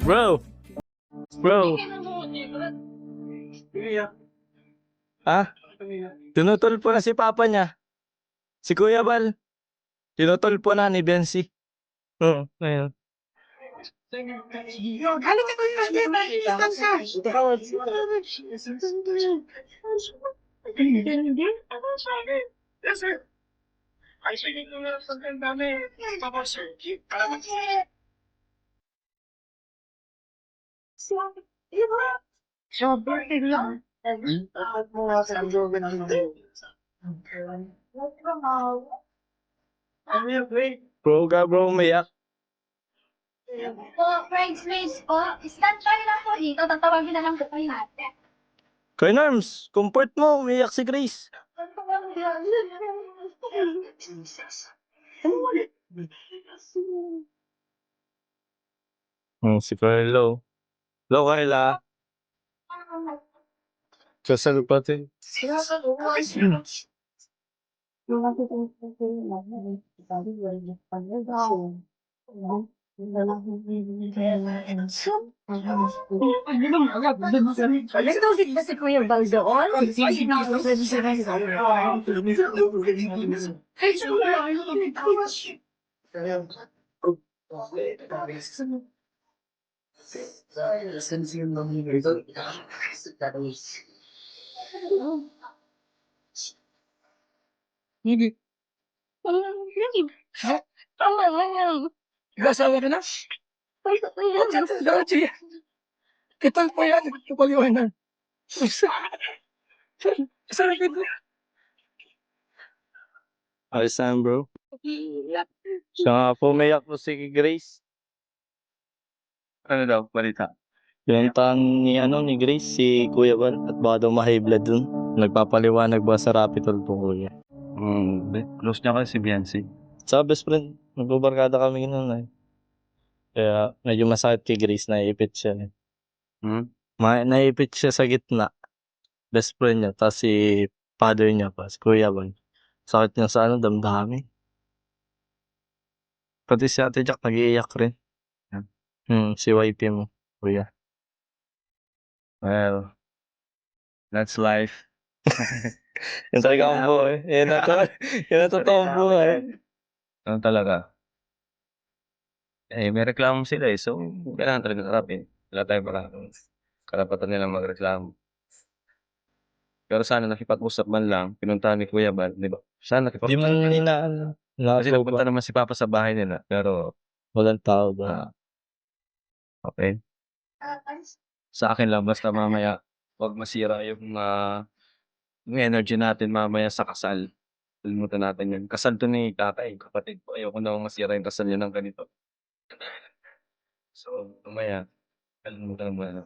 Bro! Bro! Ha? Tinutulpo na si Papa niya. Si Kuya Bal. Tinutulpo na ni Bensi. Oo, ngayon. Halika kuya, malitan ka. Yes, sir. Ay, sige ko na sa dami. Papa, sir. Sobrang lang. Bakit mo nga sa jogging ang ano yun, wait? Bro, umiyak. Po, bridesmaids po, stand by lang po dito. Tatawagin na lang po kayo natin. Kuya Norms, comfort mo, umiyak si Grace. Si Carlo. Hello, Carla. Kasal pati. Nagtugid ba si Kuya Bal doon? Hindi. Tama na yan. Nag-asawa ka na? Dati. Kita po yan. Napaliwanan. Saan kita? Ayos na yan, bro. Siya nga po, umiyak po si Grace. Ano daw, balita? Pinuntahan ni Grace si Kuya Bal at baka daw ma-high blood dun. Nagpapaliwanag ba sa Rapitol po, Kuya? Close niya kasi si Biancy. Sa best friend, nagbabarkada kami nun eh. Kaya medyo masakit kay Grace, naiipit siya. Naiipit siya sa gitna. Best friend niya, tapos si father niya pa, si Kuya Bal. Sakit niya sa damdamin. Pati si Ate Jack nag-iiyak rin. Si YP mo, Kuya. Well, that's life. Yan talaga ang buhay. Yan ang totoong buhay. Ano talaga? May reklamo sila eh. So, kailangan talaga harapin. Wala tayong karapatan nilang magreklamo. Pero sana nakipag-usap man lang, pinuntahan ni Kuya Bal, di ba? Sana Di man nakipag-usap. Kasi nagpunta naman si Papa sa bahay nila, pero walang tao ba? okay. Sa akin lang, basta mamaya, huwag masira yung energy natin mamaya sa kasal. Kalimutan natin yun. Kasal to ni tatay, kapatid ko. Ayoko na masira yung kasal niya ng ganito. So, mamaya, kalimutan mo na.